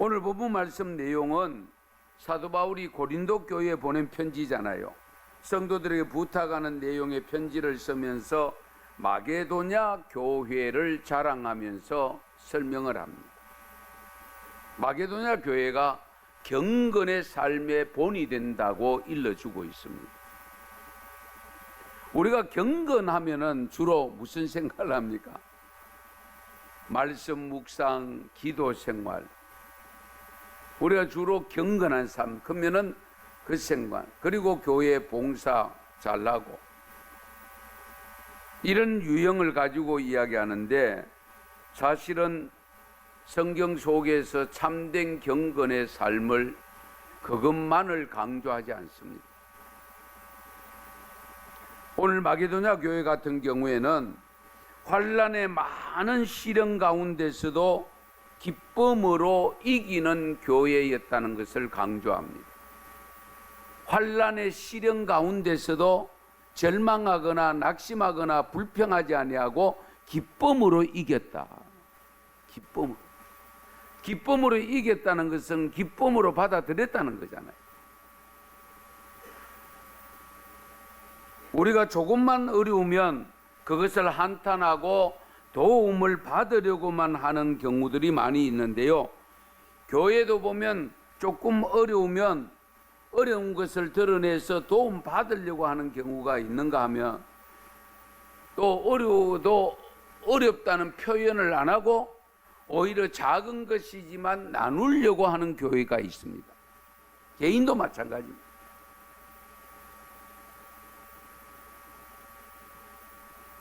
오늘 본문 말씀 내용은 사도 바울이 고린도 교회에 보낸 편지잖아요. 성도들에게 부탁하는 내용의 편지를 쓰면서 마게도냐 교회를 자랑하면서 설명을 합니다. 마게도냐 교회가 경건의 삶의 본이 된다고 일러주고 있습니다. 우리가 경건하면은 주로 무슨 생각을 합니까? 말씀 묵상, 기도 생활. 우리가 주로 경건한 삶, 그러면은 그 생활, 그리고 교회 봉사 잘하고 이런 유형을 가지고 이야기하는데, 사실은 성경 속에서 참된 경건의 삶을 그것만을 강조하지 않습니다. 오늘 마게도냐 교회 같은 경우에는 환난의 많은 시련 가운데서도 기쁨으로 이기는 교회였다는 것을 강조합니다. 환난의 시련 가운데서도 절망하거나 낙심하거나 불평하지 아니하고 기쁨으로 이겼다. 기쁨으로 이겼다는 것은 기쁨으로 받아들였다는 거잖아요. 우리가 조금만 어려우면 그것을 한탄하고 도움을 받으려고만 하는 경우들이 많이 있는데요. 교회도 보면 조금 어려우면 어려운 것을 드러내서 도움 받으려고 하는 경우가 있는가 하면, 또 어려워도 어렵다는 표현을 안 하고 오히려 작은 것이지만 나누려고 하는 교회가 있습니다. 개인도 마찬가지입니다.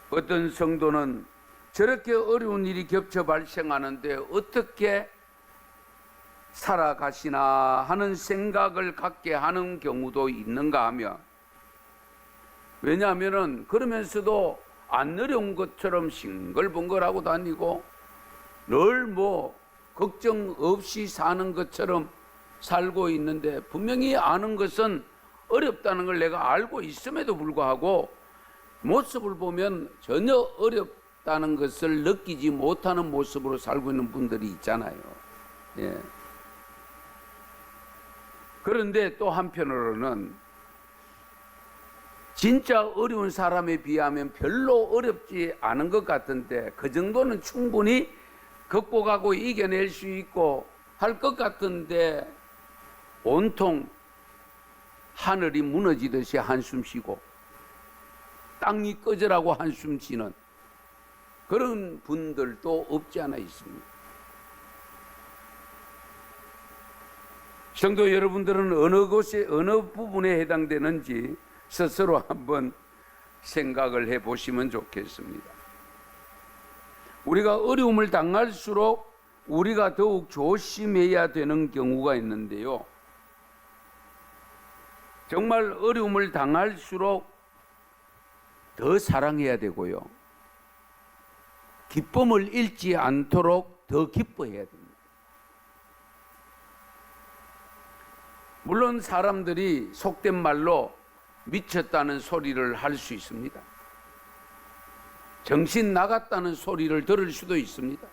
어떤 성도는 저렇게 어려운 일이 겹쳐 발생하는데 어떻게 살아가시나 하는 생각을 갖게 하는 경우도 있는가 하면, 왜냐하면 그러면서도 안 어려운 것처럼 싱글벙글하고 다니고 늘 걱정 없이 사는 것처럼 살고 있는데, 분명히 아는 것은 어렵다는 걸 내가 알고 있음에도 불구하고 모습을 보면 전혀 어렵다는 것을 느끼지 못하는 모습으로 살고 있는 분들이 있잖아요. 예. 그런데 또 한편으로는 진짜 어려운 사람에 비하면 별로 어렵지 않은 것 같은데, 그 정도는 충분히 극복하고 이겨낼 수 있고 할 것 같은데, 온통 하늘이 무너지듯이 한숨 쉬고 땅이 꺼져라고 한숨 쉬는 그런 분들도 없지 않아 있습니다. 성도 여러분들은 어느 곳에, 어느 부분에 해당되는지 스스로 한번 생각을 해 보시면 좋겠습니다. 우리가 어려움을 당할수록 우리가 더욱 조심해야 되는 경우가 있는데요. 정말 어려움을 당할수록 더 사랑해야 되고요. 기쁨을 잃지 않도록 더 기뻐해야 됩니다. 물론 사람들이 속된 말로 미쳤다는 소리를 할 수 있습니다. 정신 나갔다는 소리를 들을 수도 있습니다.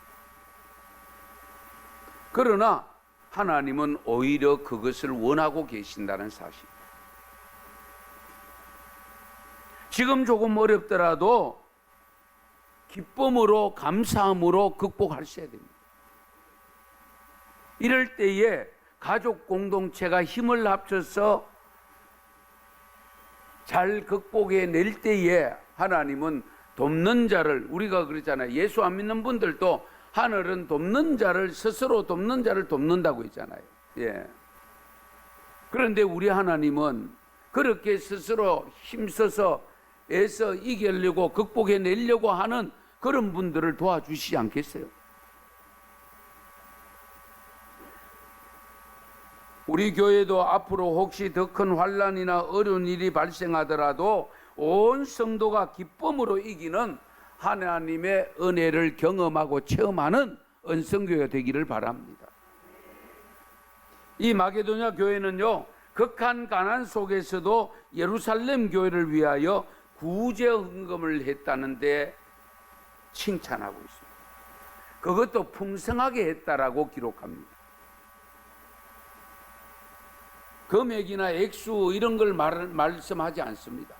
그러나 하나님은 오히려 그것을 원하고 계신다는 사실. 지금 조금 어렵더라도 기쁨으로, 감사함으로 극복하셔야 됩니다. 이럴 때에 가족 공동체가 힘을 합쳐서 잘 극복해낼 때에 하나님은 돕는 자를, 우리가 그러잖아요. 예수 안 믿는 분들도 하늘은 돕는 자를, 스스로 돕는 자를 돕는다고 했잖아요. 예. 그런데 우리 하나님은 그렇게 스스로 힘써서 애써 이기려고 극복해내려고 하는 그런 분들을 도와주시지 않겠어요? 우리 교회도 앞으로 혹시 더 큰 환난이나 어려운 일이 발생하더라도 온 성도가 기쁨으로 이기는 하나님의 은혜를 경험하고 체험하는 은성교회가 되기를 바랍니다. 이 마게도냐 교회는요, 극한 가난 속에서도 예루살렘 교회를 위하여 구제 헌금을 했다는데 칭찬하고 있습니다. 그것도 풍성하게 했다라고 기록합니다. 금액이나 액수 이런 걸 말씀하지 않습니다.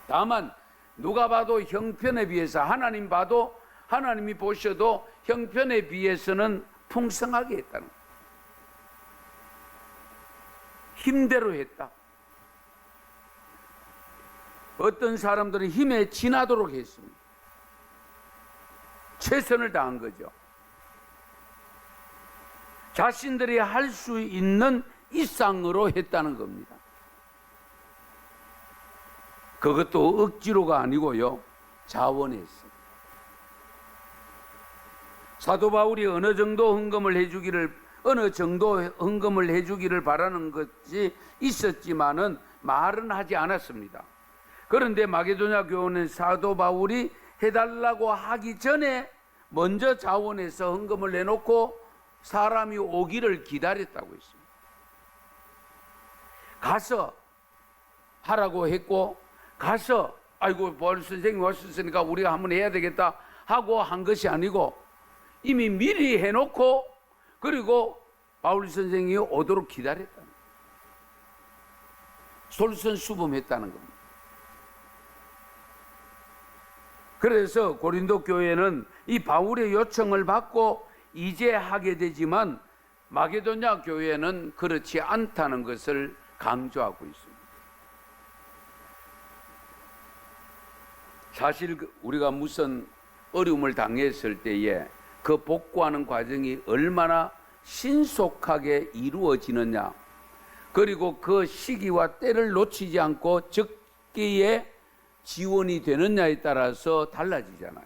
다만 누가 봐도 형편에 비해서 하나님이 보셔도 형편에 비해서는 풍성하게 했다는 거예요. 힘대로 했다. 어떤 사람들은 힘에 지나도록 했습니다. 최선을 다한 거죠. 자신들이 할 수 있는 이상으로 했다는 겁니다. 그것도 억지로가 아니고요, 자원해서. 사도 바울이 어느 정도 헌금을 해주기를 바라는 것이 있었지만은 말은 하지 않았습니다. 그런데 마게도냐 교회는 사도 바울이 해달라고 하기 전에 먼저 자원해서 헌금을 내놓고 사람이 오기를 기다렸다고 했습니다. 가서 하라고 했고, 가서 아이고 바울 선생님이 왔으니까 우리가 한번 해야 되겠다 하고 한 것이 아니고, 이미 미리 해놓고 그리고 바울 선생님이 오도록 기다렸다는 거예요. 솔선수범했다는 겁니다. 그래서 고린도 교회는 이 바울의 요청을 받고 이제 하게 되지만 마게도냐 교회는 그렇지 않다는 것을 강조하고 있습니다. 사실 우리가 무슨 어려움을 당했을 때에 그 복구하는 과정이 얼마나 신속하게 이루어지느냐, 그리고 그 시기와 때를 놓치지 않고 적기에 지원이 되느냐에 따라서 달라지잖아요.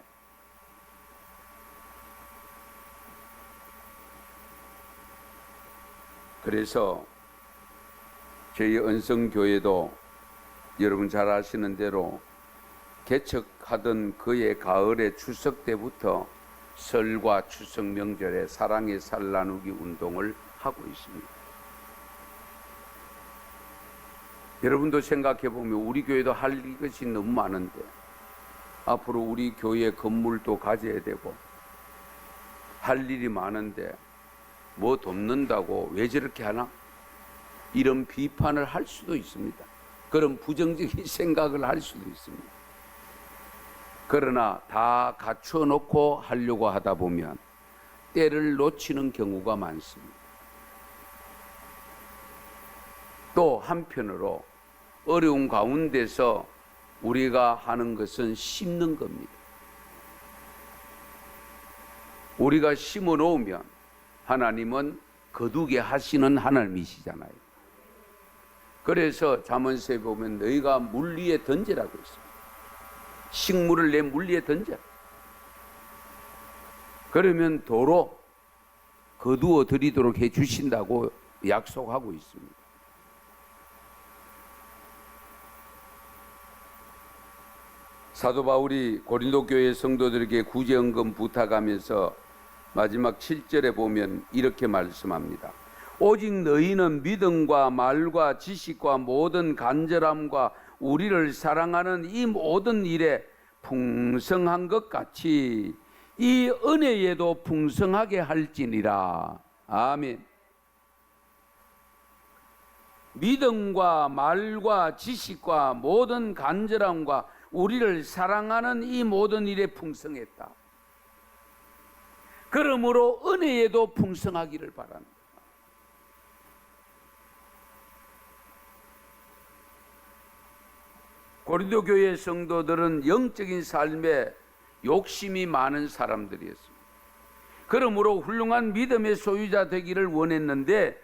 그래서 저희 은성교회도 여러분 잘 아시는 대로 개척하던 그해 가을의 추석 때부터 설과 추석 명절에 사랑의 살 나누기 운동을 하고 있습니다. 여러분도 생각해 보면 우리 교회도 할 것이 너무 많은데 앞으로 우리 교회 건물도 가져야 되고 할 일이 많은데 뭐 돕는다고 왜 저렇게 하나? 이런 비판을 할 수도 있습니다. 그런 부정적인 생각을 할 수도 있습니다. 그러나 다 갖춰 놓고 하려고 하다 보면 때를 놓치는 경우가 많습니다. 또 한편으로 어려운 가운데서 우리가 하는 것은 심는 겁니다. 우리가 심어 놓으면 하나님은 거두게 하시는 하나님이시잖아요. 그래서 잠언서에 보면 너희가 물 위에 던지라고 했습니다. 식물을 내 물 위에 던져. 그러면 도로 거두어 드리도록 해 주신다고 약속하고 있습니다. 사도 바울이 고린도 교회 성도들에게 구제헌금 부탁하면서 마지막 7절에 보면 이렇게 말씀합니다. 오직 너희는 믿음과 말과 지식과 모든 간절함과 우리를 사랑하는 이 모든 일에 풍성한 것 같이 이 은혜에도 풍성하게 할지니라. 아멘. 믿음과 말과 지식과 모든 간절함과 우리를 사랑하는 이 모든 일에 풍성했다. 그러므로 은혜에도 풍성하기를 바랍니다. 고린도 교회 성도들은 영적인 삶에 욕심이 많은 사람들이었습니다. 그러므로 훌륭한 믿음의 소유자 되기를 원했는데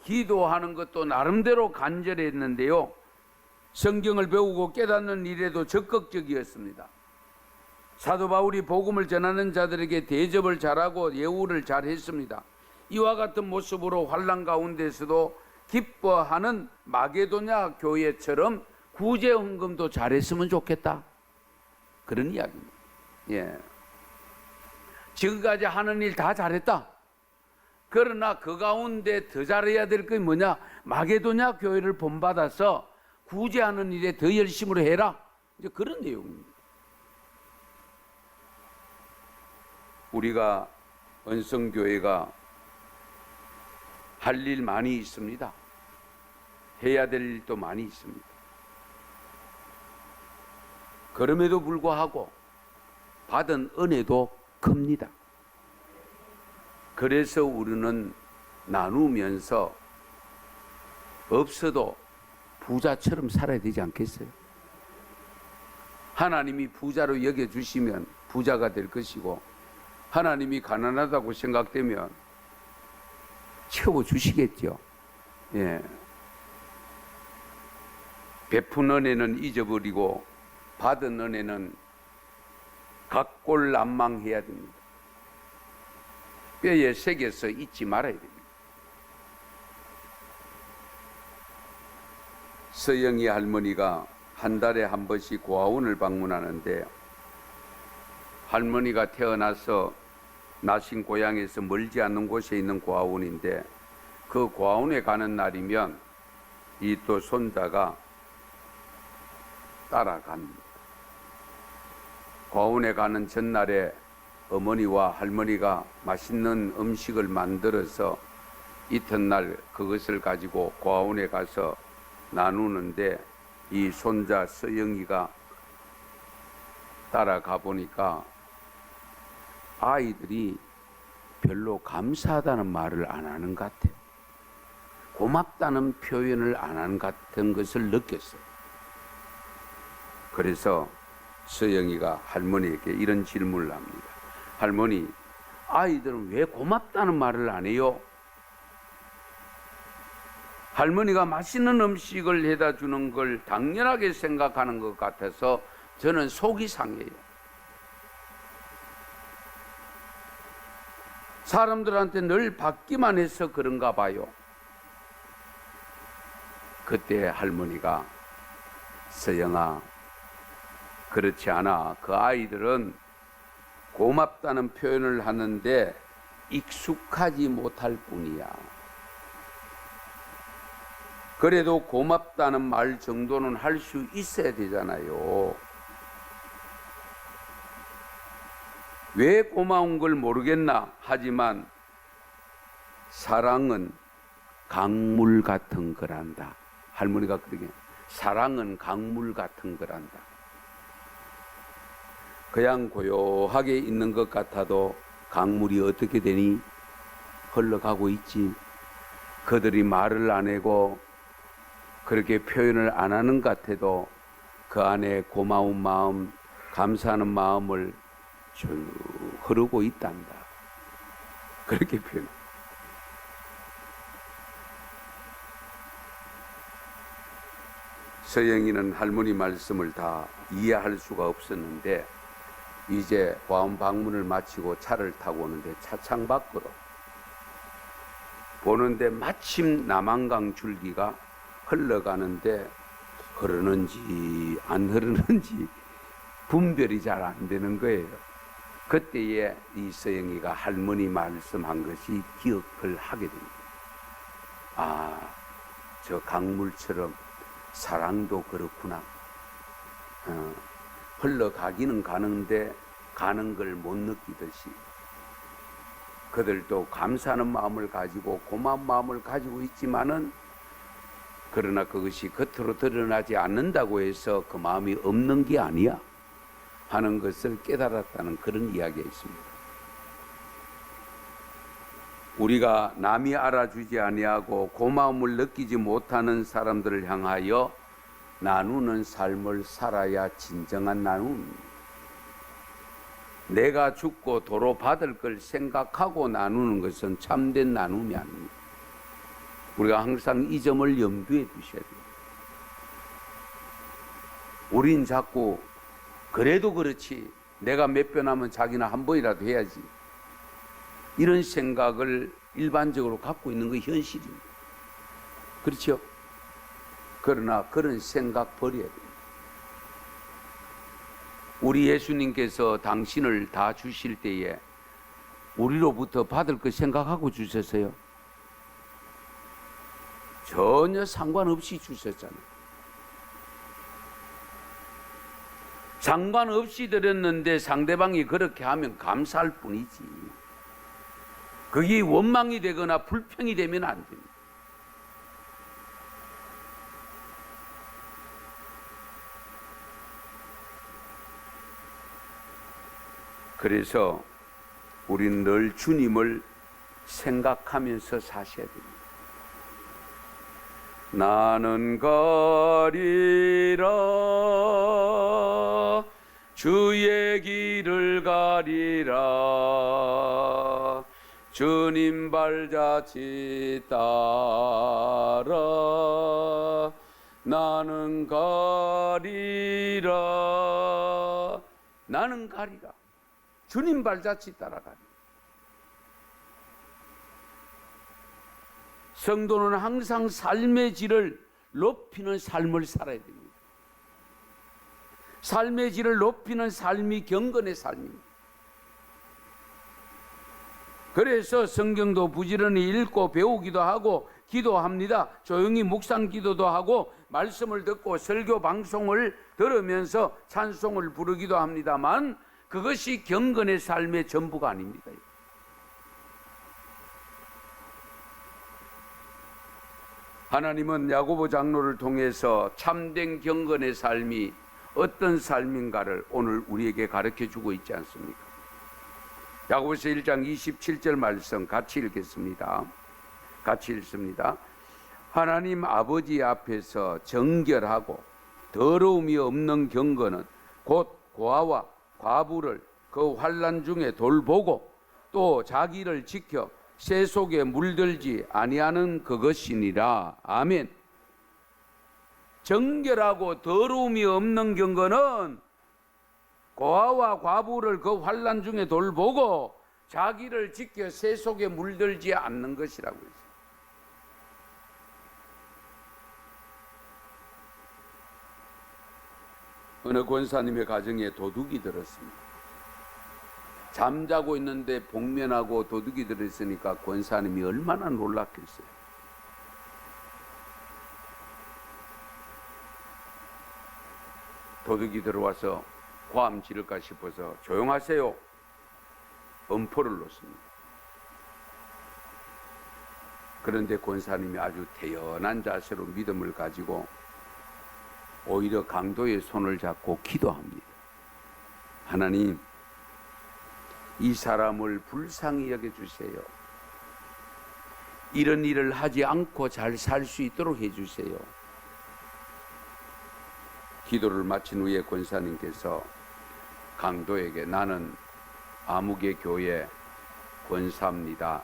기도하는 것도 나름대로 간절했는데요, 성경을 배우고 깨닫는 일에도 적극적이었습니다. 사도 바울이 복음을 전하는 자들에게 대접을 잘하고 예우를 잘했습니다. 이와 같은 모습으로 환난 가운데서도 기뻐하는 마게도냐 교회처럼 구제헌금도 잘했으면 좋겠다, 그런 이야기입니다. 예. 지금까지 하는 일 다 잘했다. 그러나 그 가운데 더 잘해야 될 게 뭐냐? 마게도냐 교회를 본받아서 구제하는 일에 더 열심으로 해라, 이제 그런 내용입니다. 우리가 은성교회가 할 일 많이 있습니다. 해야 될 일도 많이 있습니다. 그럼에도 불구하고 받은 은혜도 큽니다. 그래서 우리는 나누면서 없어도 부자처럼 살아야 되지 않겠어요? 하나님이 부자로 여겨주시면 부자가 될 것이고, 하나님이 가난하다고 생각되면 채워주시겠죠. 예. 베푼 은혜는 잊어버리고 받은 은혜는 각골난망해야 됩니다. 뼈에 새겨서 잊지 말아야 됩니다. 서영이 할머니가 한 달에 한 번씩 고아원을 방문하는데, 할머니가 태어나서 나신 고향에서 멀지 않는 곳에 있는 고아원인데, 그 고아원에 가는 날이면 이 또 손자가 따라갑니다. 고아원에 가는 전날에 어머니와 할머니가 맛있는 음식을 만들어서 이튿날 그것을 가지고 고아원에 가서 나누는데, 이 손자 서영이가 따라가 보니까 아이들이 별로 감사하다는 말을 안 하는 것 같아요. 고맙다는 표현을 안 하는 것 같은 것을 느꼈어요. 그래서 서영이가 할머니에게 이런 질문을 합니다. 할머니, 아이들은 왜 고맙다는 말을 안 해요? 할머니가 맛있는 음식을 해다 주는 걸 당연하게 생각하는 것 같아서 저는 속이 상해요. 사람들한테 늘 받기만 해서 그런가 봐요. 그때 할머니가, 서영아, 그렇지 않아. 그 아이들은 고맙다는 표현을 하는데 익숙하지 못할 뿐이야. 그래도 고맙다는 말 정도는 할 수 있어야 되잖아요. 왜 고마운 걸 모르겠나? 하지만 사랑은 강물 같은 거란다. 할머니가 그러게, 사랑은 강물 같은 거란다. 그냥 고요하게 있는 것 같아도 강물이 어떻게 되니? 흘러가고 있지. 그들이 말을 안 하고 그렇게 표현을 안 하는 것 같아도 그 안에 고마운 마음, 감사하는 마음을 쭉 흐르고 있단다. 그렇게 표현. 서영이는 할머니 말씀을 다 이해할 수가 없었는데, 이제 고아원 방문을 마치고 차를 타고 오는데 차창 밖으로 보는데 마침 남한강 줄기가 흘러가는데 흐르는지 안 흐르는지 분별이 잘 안 되는 거예요. 그때에 이 서영이가 할머니 말씀한 것이 기억을 하게 됩니다. 아, 저 강물처럼 사랑도 그렇구나. 흘러가기는 가는데 가는 걸 못 느끼듯이 그들도 감사하는 마음을 가지고 고마운 마음을 가지고 있지만은, 그러나 그것이 겉으로 드러나지 않는다고 해서 그 마음이 없는 게 아니야 하는 것을 깨달았다는 그런 이야기가 있습니다. 우리가 남이 알아주지 아니하고 고마움을 느끼지 못하는 사람들을 향하여 나누는 삶을 살아야 진정한 나눔입니다. 내가 죽고 도로 받을 걸 생각하고 나누는 것은 참된 나눔이 아닙니다. 우리가 항상 이 점을 염두에 두셔야 돼요. 우린 자꾸 그래도 그렇지, 내가 몇 번 하면 자기는 한 번이라도 해야지, 이런 생각을 일반적으로 갖고 있는 게 현실입니다. 그렇죠? 그러나 그런 생각 버려야 돼요. 우리 예수님께서 당신을 다 주실 때에 우리로부터 받을 것 생각하고 주셨어요? 전혀 상관없이 주셨잖아요. 상관없이 드렸는데 상대방이 그렇게 하면 감사할 뿐이지, 그게 원망이 되거나 불평이 되면 안 됩니다. 그래서 우리는 늘 주님을 생각하면서 사셔야 됩니다. 나는 가리라 주의 길을 가리라 주님 발자취 따라 나는 가리라 나는 가리라 주님 발자취 따라가리. 성도는 항상 삶의 질을 높이는 삶을 살아야 됩니다. 삶의 질을 높이는 삶이 경건의 삶입니다. 그래서 성경도 부지런히 읽고 배우기도 하고 기도합니다. 조용히 묵상 기도도 하고 말씀을 듣고 설교 방송을 들으면서 찬송을 부르기도 합니다만 그것이 경건의 삶의 전부가 아닙니다. 하나님은 야고보 장로를 통해서 참된 경건의 삶이 어떤 삶인가를 오늘 우리에게 가르쳐 주고 있지 않습니까? 야고보서 1장 27절 말씀 같이 읽겠습니다. 같이 읽습니다. 하나님 아버지 앞에서 정결하고 더러움이 없는 경건은 곧 고아와 과부를 그 환난 중에 돌보고 또 자기를 지켜 새 속에 물들지 아니하는 그것이니라. 아멘. 정결하고 더러움이 없는 경건은 고아와 과부를 그 환난 중에 돌보고 자기를 지켜 새 속에 물들지 않는 것이라고 했어요. 어느 권사님의 가정에 도둑이 들었습니다. 잠자고 있는데 복면하고 도둑이 들었으니까 권사님이 얼마나 놀랐겠어요. 도둑이 들어와서 고함 지를까 싶어서 조용하세요. 엄포를 놓습니다. 그런데 권사님이 아주 태연한 자세로 믿음을 가지고 오히려 강도의 손을 잡고 기도합니다. 하나님, 이 사람을 불쌍히 여겨주세요. 이런 일을 하지 않고 잘 살 수 있도록 해주세요. 기도를 마친 후에 권사님께서 강도에게 나는 아무개 교회 권사입니다.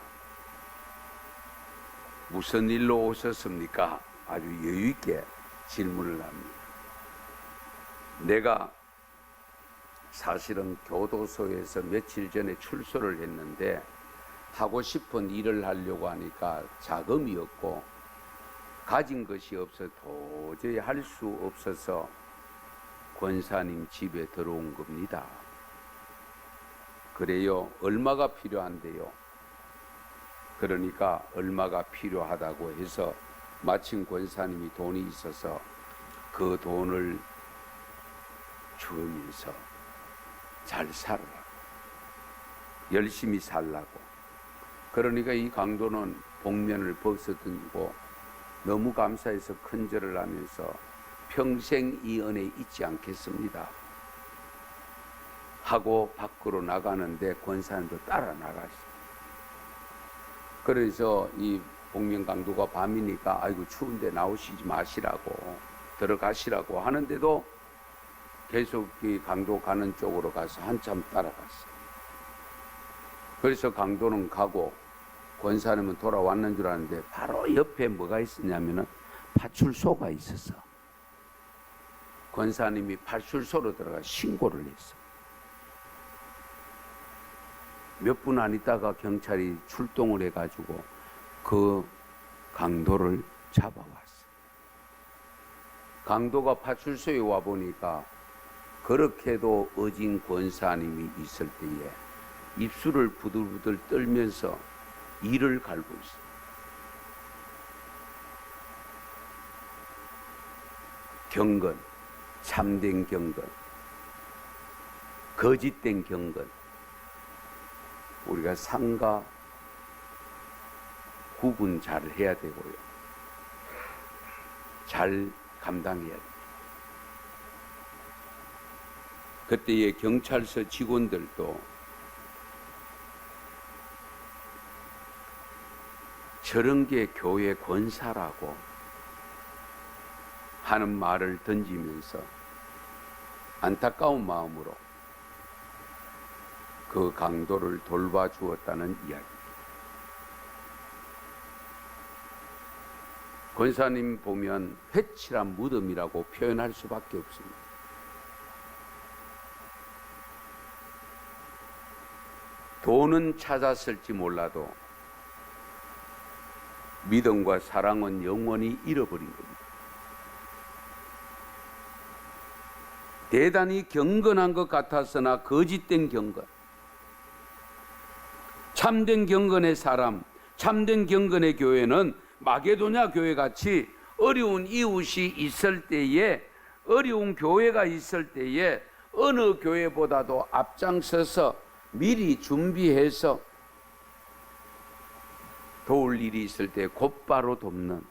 무슨 일로 오셨습니까? 아주 여유 있게 질문을 합니다. 내가 사실은 교도소에서 며칠 전에 출소를 했는데 하고 싶은 일을 하려고 하니까 자금이 없고 가진 것이 없어 도저히 할 수 없어서 권사님 집에 들어온 겁니다. 그래요. 얼마가 필요한데요? 그러니까 얼마가 필요하다고 해서 마침 권사님이 돈이 있어서 그 돈을 주면서 잘 살아라. 열심히 살라고. 그러니까 이 강도는 복면을 벗어든고 너무 감사해서 큰절을 하면서 평생 이 은혜 잊지 않겠습니다 하고 밖으로 나가는데 권사님도 따라 나갔어요. 그래서 이 복면 강도가 밤이니까 아이고 추운데 나오시지 마시라고 들어가시라고 하는데도 계속 이 강도 가는 쪽으로 가서 한참 따라갔어요. 그래서 강도는 가고 권사님은 돌아왔는 줄 아는데 바로 옆에 뭐가 있었냐면은 파출소가 있었어. 권사님이 파출소로 들어가 신고를 했어. 몇 분 안 있다가 경찰이 출동을 해가지고 그 강도를 잡아왔어. 강도가 파출소에 와 보니까 그렇게도 어진 권사님이 있을 때에 입술을 부들부들 떨면서 이를 갈고 있어. 경건, 참된 경건, 거짓된 경건. 우리가 상과 구분 잘 해야 되고요. 잘 감당해야 돼요. 그때의 경찰서 직원들도 저런 게 교회 권사라고 하는 말을 던지면서 안타까운 마음으로 그 강도를 돌봐주었다는 이야기. 권사님 보면 회칠한 무덤이라고 표현할 수밖에 없습니다. 돈은 찾았을지 몰라도 믿음과 사랑은 영원히 잃어버린 겁니다. 대단히 경건한 것 같았으나 거짓된 경건, 참된 경건의 사람, 참된 경건의 교회는 마게도냐 교회 같이 어려운 이웃이 있을 때에, 어려운 교회가 있을 때에 어느 교회보다도 앞장서서 미리 준비해서 도울 일이 있을 때 곧바로 돕는,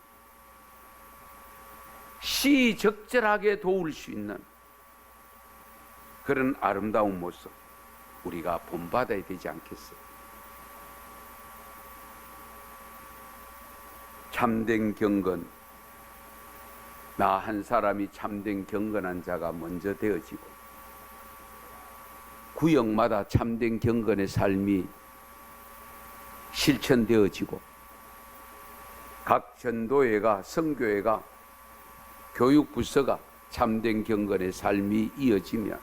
시적절하게 도울 수 있는 그런 아름다운 모습, 우리가 본받아야 되지 않겠어요? 참된 경건, 나 한 사람이 참된 경건한 자가 먼저 되어지고, 구역마다 참된 경건의 삶이 실천되어지고, 각 전도회가, 성교회가, 교육부서가 참된 경건의 삶이 이어지면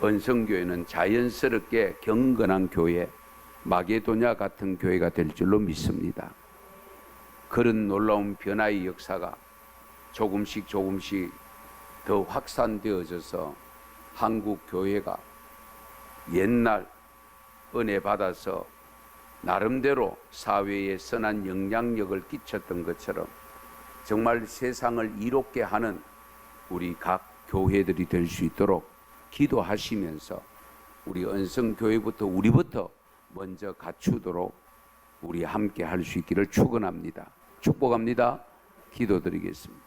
은성교회는 자연스럽게 경건한 교회, 마게도냐 같은 교회가 될 줄로 믿습니다. 그런 놀라운 변화의 역사가 조금씩 더 확산되어져서 한국 교회가 옛날 은혜 받아서 나름대로 사회에 선한 영향력을 끼쳤던 것처럼 정말 세상을 이롭게 하는 우리 각 교회들이 될 수 있도록 기도하시면서 우리 은성교회부터 우리부터 먼저 갖추도록 우리 함께 할 수 있기를 축원합니다. 축복합니다. 기도드리겠습니다.